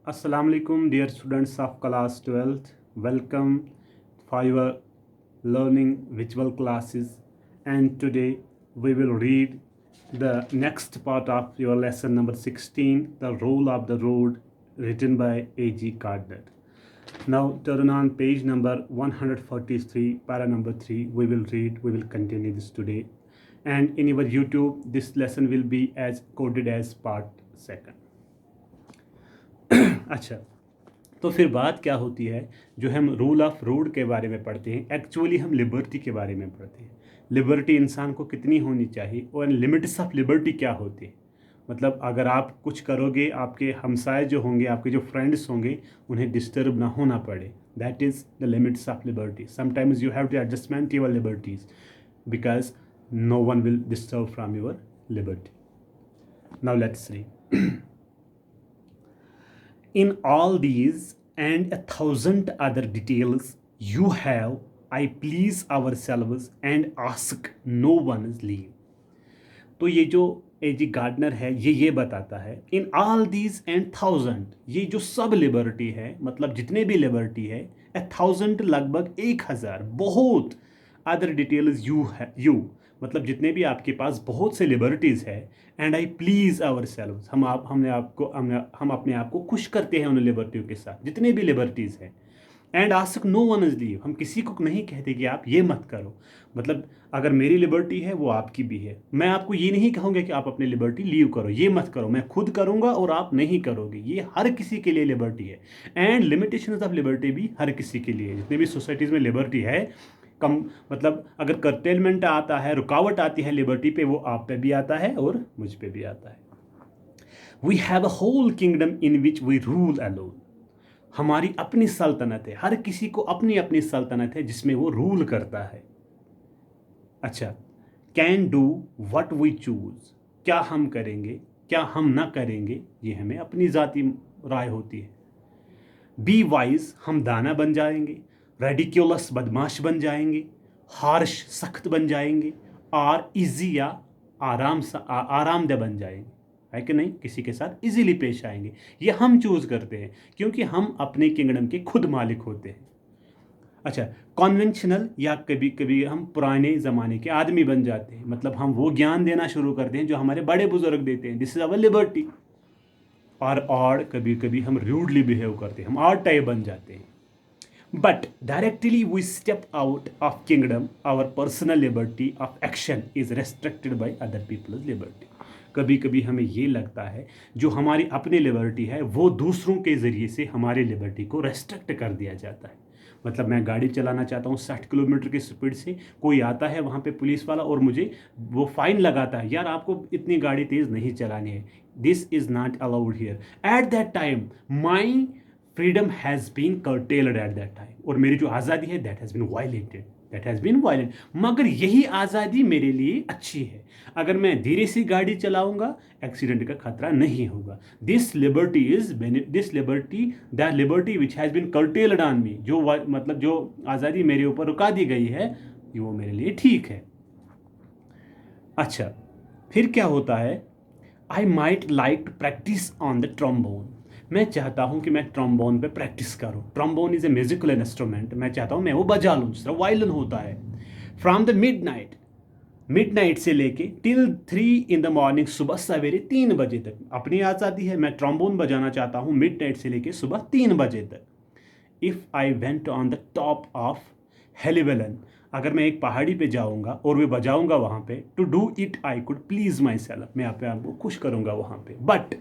Assalamu alaikum, dear students of class 12th. Welcome for your learning visual classes. And today we will read the next part of your lesson number 16, The Role of the Road, written by A.G. Gardner. Now turn on page number 143, para number 3. We will continue this today. And in your YouTube, this lesson will be as coded as part 2. अच्छा, तो फिर बात क्या होती है, जो हम rule of road के बारे में पढ़ते हैं, एक्चुअली हम लिबर्टी के बारे में पढ़ते हैं। लिबर्टी इंसान को कितनी होनी चाहिए और लिमिट्स ऑफ लिबर्टी क्या होती है। मतलब अगर आप कुछ करोगे, आपके हमसाए जो होंगे, आपके जो फ्रेंड्स होंगे, उन्हें डिस्टर्ब ना होना पड़े। That is the limits of liberty. Sometimes you have to adjustment your liberties because no one will disturb from your liberty. Now let's read. In all these and 1,000 other details you have, I please ourselves and ask no one's leave. तो ये जो A.G. Gardener है ये बताता है, in all these and 1,000, ये जो सब लिबर्टी है, मतलब जितने भी लिबर्टी है, 1,000 लगभग 1,000, बहुत अदर डिटेल्स यू मतलब जितने भी आपके पास बहुत से लिबर्टीज़ है, and I please our selves, हम अपने आप को खुश करते हैं उन लिबर्टियों के साथ, जितने भी लिबर्टीज़ हैं। And ask no one is leave, हम किसी को नहीं कहते कि आप ये मत करो। मतलब अगर मेरी लिबर्टी है वो आपकी भी है, मैं आपको ये नहीं कहूँगा कि आप अपनी लिबर्टी लीव करो, ये मत करो, मैं खुद करूँगा और आप नहीं करोगे। ये हर किसी के लिए लिबर्टी है, एंड लिमिटेशंस ऑफ लिबर्टी भी हर किसी के लिए। जितने भी सोसाइटीज़ में लिबर्टी है, कम मतलब अगर कर्टेलमेंट आता है, रुकावट आती है लिबर्टी पे, वो आप पे भी आता है और मुझ पे भी आता है। We have a whole kingdom in which we rule alone, हमारी अपनी सल्तनत है, हर किसी को अपनी अपनी सल्तनत है जिसमें वो रूल करता है। अच्छा, can do what we choose, क्या हम करेंगे क्या हम ना करेंगे, ये हमें अपनी ज़ाती राय होती है। बी वाइज, हम दाना बन जाएंगे, रेडिक्यूलस बदमाश बन जाएंगे, हार्श सख्त बन जाएंगे, और इजी या आरामदेह बन जाएंगे, है कि नहीं, किसी के साथ इजीली पेश आएंगे। ये हम चूज़ करते हैं क्योंकि हम अपने किंगडम के खुद मालिक होते हैं। अच्छा, कॉन्वेंशनल, या कभी कभी हम पुराने ज़माने के आदमी बन जाते हैं, मतलब हम वो ज्ञान देना शुरू करते हैं जो हमारे बड़े बुजुर्ग देते हैं, दिस इज़ अवर लिबर्टी। और कभी कभी हम रूडली बिहेव करते हैं, हम ऑड टाइप बन जाते हैं। But directly we step out of kingdom, our personal liberty of action is restricted by other people's liberty. कभी कभी हमें ये लगता है जो हमारी अपनी लिबर्टी है वो दूसरों के ज़रिए से हमारी लिबर्टी को रेस्ट्रिक्ट कर दिया जाता है। मतलब मैं गाड़ी चलाना चाहता हूँ 60 किलोमीटर की स्पीड से, कोई आता है वहाँ पे पुलिस वाला और मुझे वो फाइन लगाता है, यार आपको इतनी गाड़ी तेज़ नहीं चलानी है, this is not allowed here. At that time my freedom has been curtailed at that time, और मेरी जो आज़ादी है दैट हैज़ बीन वायलेंट, मगर यही आज़ादी मेरे लिए अच्छी है। अगर मैं धीरे से गाड़ी चलाऊंगा एक्सीडेंट का खतरा नहीं होगा। The liberty which has been curtailed on me, जो मतलब जो आज़ादी मेरे ऊपर रुका दी गई है, वो मेरे लिए ठीक है। अच्छा, फिर क्या होता है, I might like to practice on the trombone, मैं चाहता हूँ कि मैं ट्रोम्बोन पे प्रैक्टिस करूँ। Trombone is a musical instrument, मैं चाहता हूँ मैं वो बजा लूँ, जिस तरह वायलिन होता है। फ्रॉम द मिड नाइट से लेके टिल 3 इन द मॉर्निंग, सुबह सवेरे 3 बजे तक अपनी आज़ादी है, मैं ट्रोम्बोन बजाना चाहता हूँ मिड नाइट से लेके सुबह 3 बजे तक। If I went on the top of Helvellyn, अगर मैं एक पहाड़ी पे जाऊंगा और मैं बजाऊंगा वहाँ पे, to do it I could please my self, मैं अपने आप को खुश करूँगा वहाँ पे। But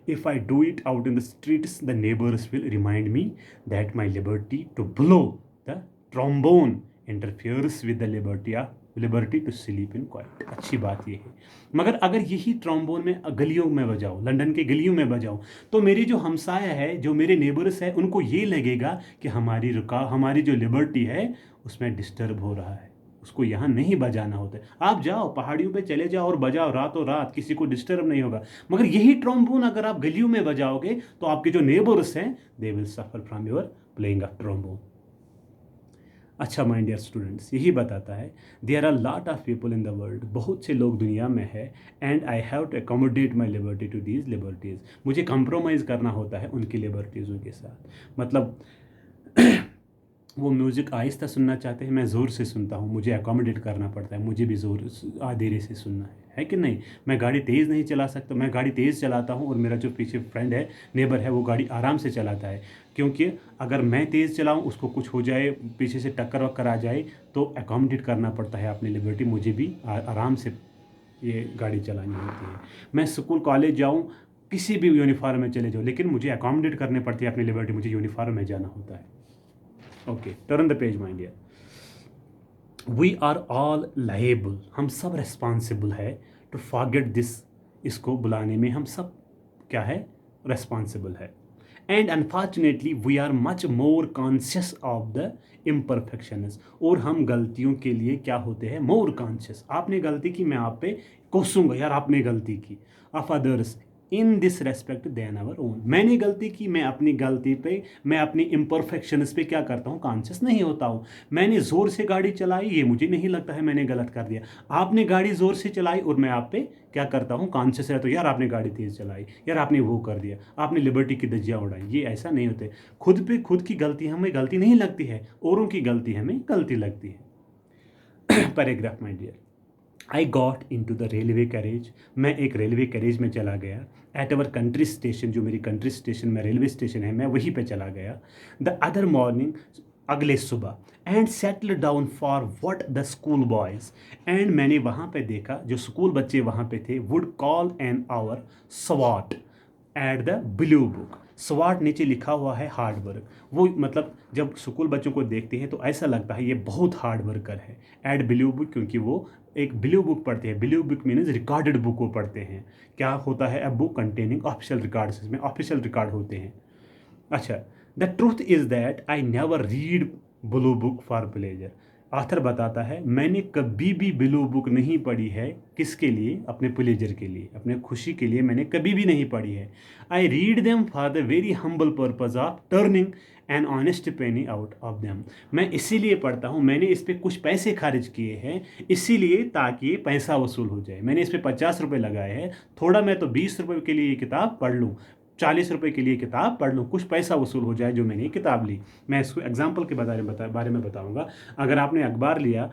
if I do it out in the streets, the neighbors will remind me that my liberty to blow the trombone interferes with the liberty to sleep in quiet. अच्छी बात ये है, मगर अगर यही ट्रोम्बोन में गलियों में बजाऊँ, लंदन के गलियों में बजाऊँ, तो मेरी जो हमसाया है, जो मेरे नेबर्स है, उनको ये लगेगा कि हमारी जो लिबर्टी है उसमें डिस्टर्ब हो रहा है, उसको यहाँ नहीं बजाना होता है। आप जाओ पहाड़ियों पे चले जाओ और बजाओ रातों रात, किसी को डिस्टर्ब नहीं होगा। मगर यही ट्रोम्बोन अगर आप गलियों में बजाओगे तो आपके जो नेबर्स हैं they will suffer from your playing of trombone. अच्छा माय डियर स्टूडेंट्स, यही बताता है there are lot of people in the world, बहुत से लोग दुनिया में है, and I have to accommodate my liberty to these liberties, मुझे कंप्रोमाइज़ करना होता है उनकी लिबर्टीज़ों के साथ। मतलब वो म्यूज़िक आहिस्ता सुनना चाहते हैं, मैं ज़ोर से सुनता हूँ, मुझे अकोमोडेट करना पड़ता है, मुझे भी ज़ोर धीरे से सुनना है कि नहीं। मैं गाड़ी तेज़ नहीं चला सकता, मैं गाड़ी तेज़ चलाता हूँ और मेरा जो पीछे फ्रेंड है, नेबर है, वो गाड़ी आराम से चलाता है, क्योंकि अगर मैं तेज़ चलाऊँ, उसको कुछ हो जाए, पीछे से टक्कर वक्कर आ जाए, तो अकोमोडेट करना पड़ता है अपनी लिबर्टी, मुझे भी आराम से ये गाड़ी चलानी होती है। मैं स्कूल कॉलेज जाऊँ, किसी भी यूनिफॉर्म में चले जाऊँ, लेकिन मुझे अकोमोडेट करनी पड़ती है अपनी लिबर्टी, मुझे यूनिफॉर्म में जाना होता है। Okay, turn the page my dear. We are all liable, हम सब रेस्पॉन्सिबल है टू फॉरगेट दिस, इसको बुलाने में हम सब क्या है, रेस्पॉन्सिबल है। And unfortunately we are much more conscious of the imperfections, और हम गलतियों के लिए क्या होते हैं, मोर कॉन्शियस। आपने गलती की, मैं आप पे कोसूंगा, यार आपने गलती की, of others in this respect then our own, मैंने गलती की, मैं अपनी गलती पे, मैं अपनी इम्परफेक्शंस पे क्या करता हूँ, कॉन्शियस नहीं होता हूँ। मैंने ज़ोर से गाड़ी चलाई, ये मुझे नहीं लगता है मैंने गलत कर दिया। आपने गाड़ी ज़ोर से चलाई और मैं आप पे क्या करता हूँ, कॉन्शियस रहता हूँ, यार आपने गाड़ी तेज़ चलाई, यार आपने वो कर दिया, आपने लिबर्टी की धज्जियाँ उड़ाई। ये ऐसा नहीं होते, खुद पे खुद की गलती हमें गलती नहीं लगती है, औरों की गलती हमें गलती लगती है। Paragraph my dear, I got in to the railway carriage, मैं एक रेलवे कैरेज में चला गया, एट अवर कंट्री स्टेशन, जो मेरी कंट्री स्टेशन में रेलवे स्टेशन है, मैं वहीं पे चला गया, द अदर मॉर्निंग, अगले सुबह, and settle down for what the school boys, and मैंने वहाँ पे देखा जो स्कूल बच्चे वहाँ पे थे, would call an hour swot at the blue book, swot नीचे लिखा हुआ है हार्ड वर्क, वो मतलब जब स्कूल बच्चों को देखते हैं तो ऐसा लगता है ये बहुत हार्ड वर्कर है, एट ब्लू बुक, क्योंकि वो एक ब्लू बुक पढ़ते हैं, blue book means recorded book को पढ़ते हैं। क्या होता है, a book containing official records, इसमें ऑफिशियल रिकॉर्ड होते हैं। अच्छा, the truth is that I never read blue book for pleasure, author बताता है मैंने कभी भी ब्लू बुक नहीं पढ़ी है, किसके लिए, अपने प्लेजर के लिए, अपने खुशी के लिए मैंने कभी भी नहीं पढ़ी है। I read them for the very humble purpose of turning an honest Penney out of them, मैं इसीलिए पढ़ता हूँ, मैंने इस पर कुछ पैसे खर्च किए हैं, इसीलिए ताकि पैसा वसूल हो जाए, मैंने इस पर 50 रुपये लगाए हैं, थोड़ा मैं तो 20 रुपये के लिए ये किताब पढ़ लूँ, 40 रुपये के लिए किताब पढ़ लूँ, कुछ पैसा वसूल हो जाए जो मैंने ये किताब ली। मैं इसको एग्जाम्पल के बारे में बताऊँगा। अगर आपने अखबार लिया,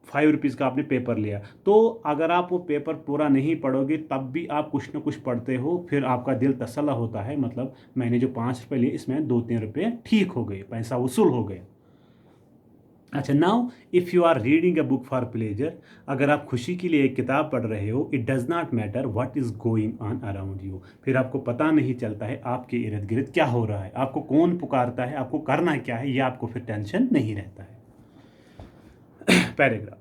5 रुपीज़ का आपने पेपर लिया, तो अगर आप वो पेपर पूरा नहीं पढ़ोगे तब भी आप कुछ ना कुछ पढ़ते हो, फिर आपका दिल तसल्ला होता है, मतलब मैंने जो 5 रुपये लिए इसमें 2-3 रुपये ठीक हो गए, पैसा वसूल हो गया। अच्छा, now if you are reading a book for pleasure, अगर आप खुशी के लिए एक किताब पढ़ रहे हो, it does not matter what is going on around you, फिर आपको पता नहीं चलता है आपके इर्द गिर्द क्या हो रहा है, आपको कौन पुकारता है, आपको करना क्या है, ये आपको फिर टेंशन नहीं रहता है। Paragraph,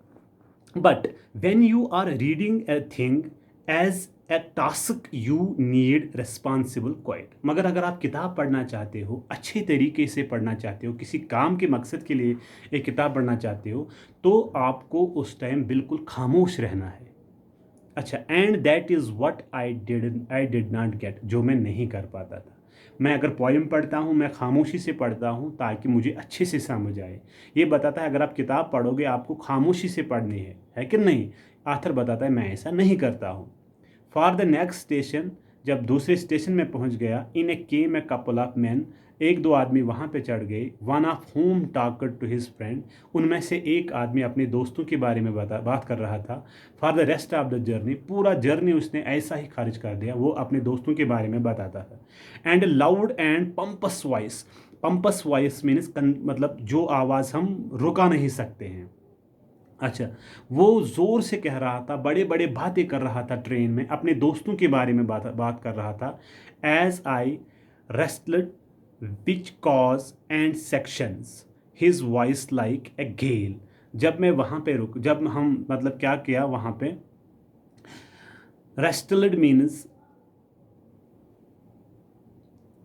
but when you are reading a thing as a task you need responsible quite, मगर अगर आप किताब पढ़ना चाहते हो, अच्छे तरीके से पढ़ना चाहते हो, किसी काम के मकसद के लिए एक किताब पढ़ना चाहते हो, तो आपको उस टाइम बिल्कुल खामोश रहना है। अच्छा, and that is what I did not gate, जो मैं नहीं कर पाता था। मैं अगर पोइम पढ़ता हूँ, मैं खामोशी से पढ़ता हूँ ताकि मुझे अच्छे से समझ आए। ये बताता है अगर आप किताब पढ़ोगे आपको खामोशी से पढ़नी है कि नहीं। आथर बताता है मैं ऐसा नहीं करता हूँ। फॉर द नेक्स्ट स्टेशन, जब दूसरे स्टेशन में पहुँच गया, in a came a couple of man, एक दो आदमी वहाँ पे चढ़ गए, one of home talked to his friend, उनमें से एक आदमी अपने दोस्तों के बारे में बात कर रहा था। For the rest of the journey, पूरा जर्नी उसने ऐसा ही खारिज कर दिया, वो अपने दोस्तों के बारे में बताता था। And loud and pampas voice, pampas voice means मतलब जो आवाज़ हम रुका नहीं सकते हैं। अच्छा, वो ज़ोर से कह रहा था, बड़े बड़े बातें कर रहा था, ट्रेन में अपने दोस्तों के बारे में बात कर रहा था। As I wrestled which cause and sections his voice like a gale, जब मैं वहाँ पे जब हम मतलब क्या किया वहाँ पे, wrestled means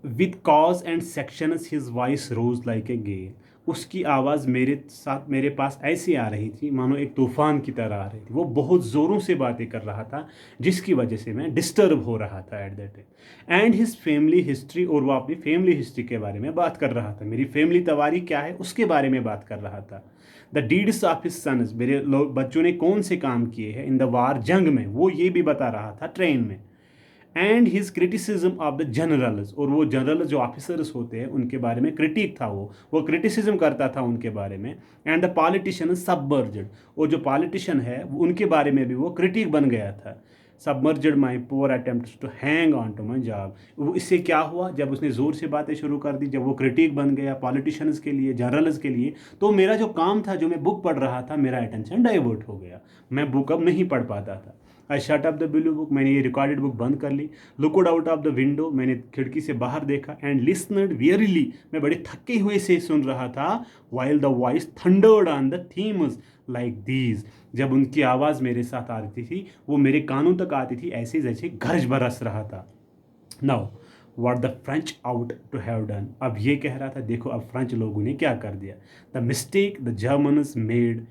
with cause and sections his voice rose like a gale, उसकी आवाज़ मेरे पास ऐसी आ रही थी मानो एक तूफ़ान की तरह आ रही थी, वो बहुत ज़ोरों से बातें कर रहा था जिसकी वजह से मैं डिस्टर्ब हो रहा था eight that time. And his family history, और वो अपनी फैमिली हिस्ट्री के बारे में बात कर रहा था, मेरी फैमिली तवारी क्या है उसके बारे में बात कर रहा था। The deeds of his sons, मेरे लोग बच्चों ने कौन से काम किए हैं इन द वार, जंग में, वो ये भी बता रहा था ट्रेन में। And his criticism of the generals, और वो जनरल जो ऑफिसर्स होते हैं उनके बारे में क्रिटिक था, वो क्रिटिसिज्म करता था उनके बारे में। एंड द पॉलिटिशियन सबवर्जड, और जो पॉलिटिशियन है उनके बारे में भी वो क्रिटिक बन गया था। Submerged my poor attempts to hang on to my job, वो इससे क्या हुआ, जब उसने ज़ोर से बातें शुरू कर दी, जब वो क्रिटिक बन गया पॉलिटिशियंस के लिए, जनरल्स के लिए, तो मेरा जो काम था, जो मैं बुक पढ़ रहा था, मेरा अटेंशन डाइवर्ट हो गया, मैं बुक अब नहीं पढ़ पाता था। I shut up the blue book, मैंने ये रिकॉर्डेड बुक बंद कर ली। Looked out of the window, मैंने खिड़की से बाहर देखा। एंड लिसनड वियरली, मैं बड़े थके हुए से सुन रहा था। While the voice thundered on the themes like these, जब उनकी आवाज़ मेरे साथ आती थी, वो मेरे कानों तक आती थी ऐसे जैसे गरज बरस रहा था। Now what the French out to have done, अब ये कह रहा था देखो अब फ्रेंच लोगों ने क्या कर दिया। The mistake the Germans made,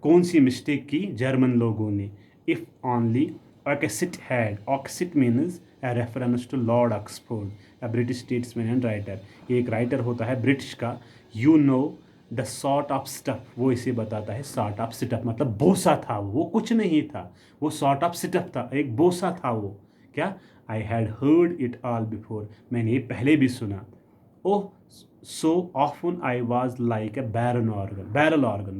कौन सी मिस्टेक की जर्मन लोगों ने। इफ़ ओनली ऑक्सिट हैड, ऑक्सिट means a reference to Lord Oxford, a British statesman and writer, एक राइटर होता है ब्रिटिश का। You know the sort of stuff, वो इसे बताता है सॉर्ट ऑफ स्टफ, मतलब बोसा था वो कुछ नहीं था, वो सॉर्ट ऑफ स्टफ था, एक बोसा था वो। क्या, I had heard it all before, मैंने ये पहले भी सुना। Oh so often I was like a barrel organ,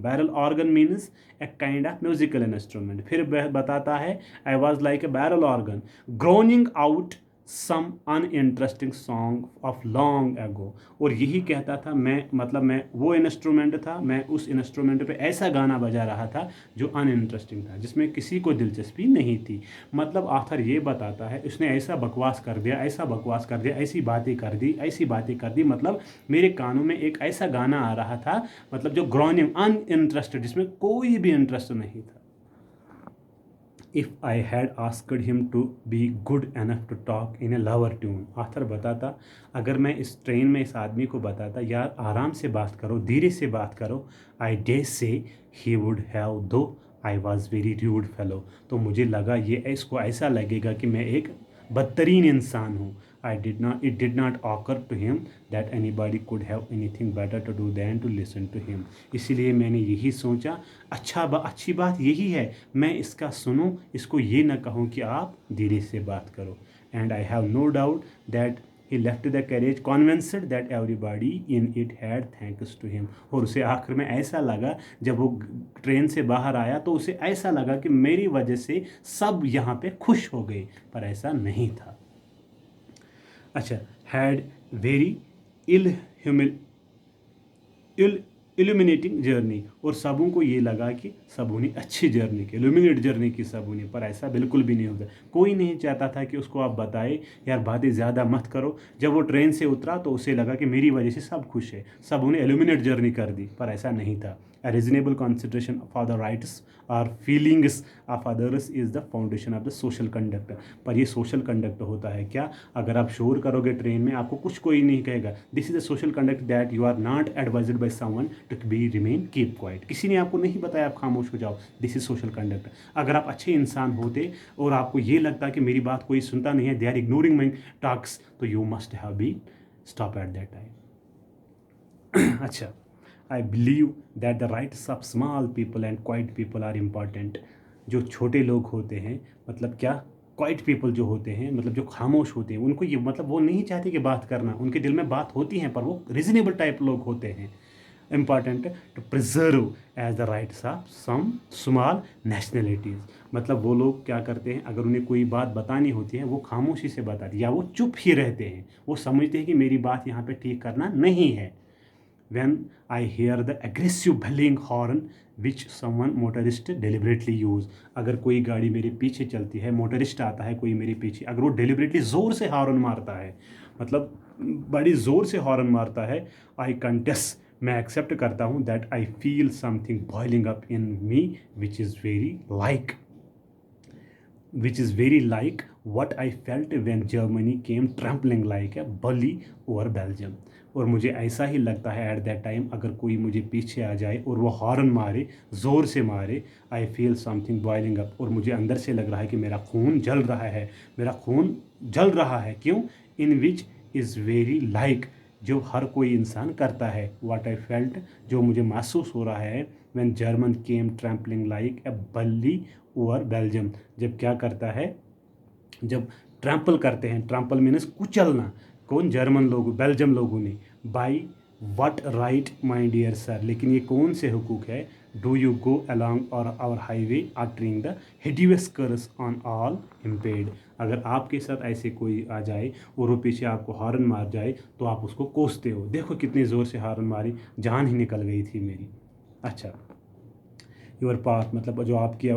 barrel organ means a kind of musical instrument. फिर बताता है I was like a barrel organ groaning out some uninteresting song of long ago, और यही कहता था मैं, मतलब मैं वो इंस्ट्रूमेंट था, मैं उस इंस्ट्रूमेंट पे ऐसा गाना बजा रहा था जो अनइंटरेस्टिंग था, जिसमें किसी को दिलचस्पी नहीं थी। मतलब आखिर ये बताता है उसने ऐसा बकवास कर दिया, ऐसा बकवास कर दिया, ऐसी बातें कर दी, ऐसी बातें कर दी, मतलब मेरे कानों में एक ऐसा गाना आ रहा था, मतलब जो ग्रोनिंग अनइंटरेस्टेड, जिसमें कोई भी इंटरेस्ट नहीं था। If I had asked him to be good enough to talk in a lover tune, author बताता अगर मैं इस ट्रेन में इस आदमी को बताता यार आराम से बात करो, धीरे से बात करो, आई डे से ही वुड हैव दो I was very rude fellow, तो मुझे लगा ये इसको ऐसा लगेगा कि मैं एक बदतरीन इंसान हूँ। It did not occur to him that anybody could have anything better to do than to listen to him. इसीलिए मैंने यही सोचा अच्छी बात यही है, मैं इसका सुनूं, इसको ये ना कहूँ कि आप धीरे से बात करो। And I have no doubt that he left the carriage convinced that everybody in it had thanks to him. और उसे आखिर में ऐसा लगा, जब वो ट्रेन से बाहर आया तो उसे ऐसा लगा कि मेरी वजह से सब यहाँ पे खुश हो गए, पर ऐसा नहीं था। अच्छा, हैड वेरी इल्यूमिनेटिंग जर्नी, और सबों को ये लगा कि सबों ने अच्छी जर्नी की, इल्यूमिनेट जर्नी की सबों ने, पर ऐसा बिल्कुल भी नहीं होता। कोई नहीं चाहता था कि उसको आप बताए यार बातें ज़्यादा मत करो। जब वो ट्रेन से उतरा तो उसे लगा कि मेरी वजह से सब खुश है, सबों ने इल्यूमिनेट जर्नी कर दी, पर ऐसा नहीं था। A reasonable consideration for the rights or feelings of others is the foundation of the social conduct. पर ये social conduct होता है क्या, अगर आप शोर करोगे ट्रेन में आपको कुछ कोई नहीं कहेगा। This is a social conduct that you are not advised by someone to be remain keep quiet. किसी ने आपको नहीं बताया आप खामोश हो जाओ, this is social conduct. अगर आप अच्छे इंसान होते और आपको ये लगता कि मेरी बात कोई सुनता नहीं है, they are ignoring my talks, तो you must have been stop at that time. अच्छा, I believe that the rights of small people and quiet people are important. जो छोटे लोग होते हैं, मतलब क्या, क्वाइट पीपल जो होते हैं, मतलब जो खामोश होते हैं, उनको ये मतलब वो नहीं चाहते कि बात करना, उनके दिल में बात होती हैं पर वो रीजनेबल टाइप लोग होते हैं। Important to preserve as the rights of some small nationalities, मतलब वो लोग क्या करते हैं, अगर उन्हें कोई बात बतानी होती है वो खामोशी से बताती, या वो चुप ही रहते हैं, वो समझते हैं कि मेरी बात यहाँ पे ठीक करना नहीं है। When I hear the aggressive belling horn which someone motorist deliberately use, अगर कोई गाड़ी मेरे पीछे चलती है, मोटरिस्ट आता है कोई मेरे पीछे, अगर वो डेलिबरेटली ज़ोर से हॉर्न मारता है, मतलब बड़ी ज़ोर से हॉर्न मारता है, आई कंटेस्ट, मैं एक्सेप्ट करता हूँ, that I feel something boiling up in me which is very like what I felt when Germany came trampling like a bully over Belgium. और मुझे ऐसा ही लगता है एट दैट टाइम, अगर कोई मुझे पीछे आ जाए और वो हॉर्न मारे, ज़ोर से मारे, I feel something boiling up, और मुझे अंदर से लग रहा है कि मेरा खून जल रहा है, क्यों, इन विच इज़ वेरी लाइक जो हर कोई इंसान करता है। व्हाट आई फेल्ट, जो मुझे महसूस हो रहा है, when German came trampling like a बल्ली ओवर बेल्जियम, जब क्या करता है, जब ट्रैम्पल करते हैं, ट्रैम्पल मीन्स कुचलना, कौन, जर्मन लोग, बेल्जियम लोगों ने, by what right my dear sir, लेकिन ये कौन से हुकूक है, डू यू गो अलॉन्ग और our highway uttering the hideous curse on all impede, अगर आपके साथ ऐसे कोई आ जाए और वो पीछे आपको हॉर्न मार जाए तो आप उसको कोसते हो। देखो कितनी ज़ोर से हॉर्न मारी, जान ही निकल गई थी मेरी। अच्छा, योर पाथ मतलब जो आपकी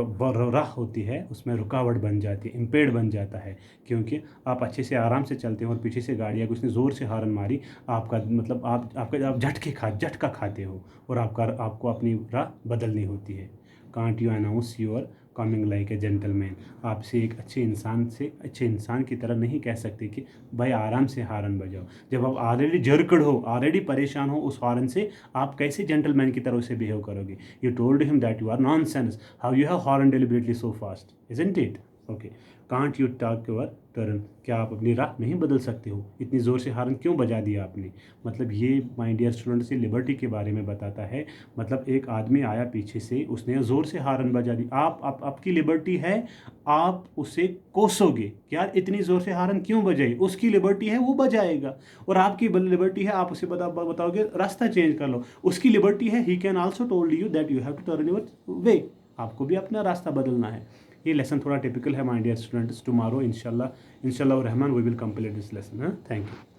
राह होती है उसमें रुकावट बन जाती है, इम्पेड बन जाता है, क्योंकि आप अच्छे से आराम से चलते हो और पीछे से गाड़ियाँ उसने ज़ोर से हॉर्न मारी, आपका मतलब आप झटका खाते हो और आपको अपनी राह बदलनी होती है। Can't you announce your coming like a gentleman, आपसे एक अच्छे इंसान की तरह नहीं कह सकते कि भाई आराम से हॉर्न बजाओ, जब आप ऑलरेडी जर्कड हो, ऑलरेडी परेशान हो उस हॉर्न से, आप कैसे जेंटलमैन की तरह उसे बिहेव करोगे। You told him that you are nonsense. How you have horn deliberately so fast, isn't it? Okay. Can't you talk your turn? क्या आप अपनी राह नहीं बदल सकते हो? इतनी ज़ोर से हॉर्न क्यों बजा दिया आपने? मतलब ये माय डियर स्टूडेंट से लिबर्टी के बारे में बताता है। मतलब एक आदमी आया पीछे से, उसने ज़ोर से हॉर्न बजा दी, आपकी लिबर्टी है, आप उसे कोसोगे, यार इतनी ज़ोर से हॉर्न क्यों बजाई, उसकी लिबर्टी है वो बजाएगा, और आपकी लिबर्टी है आप उसे बताओगे रास्ता चेंज कर लो, उसकी लिबर्टी है, he can also told you that you have to turn your way, आपको भी अपना रास्ता बदलना है। ये लेसन थोड़ा टिपिकल है माय डियर स्टूडेंट्स। टुमारो इंशाल्लाह रहमान we will complete this lesson. Thank you.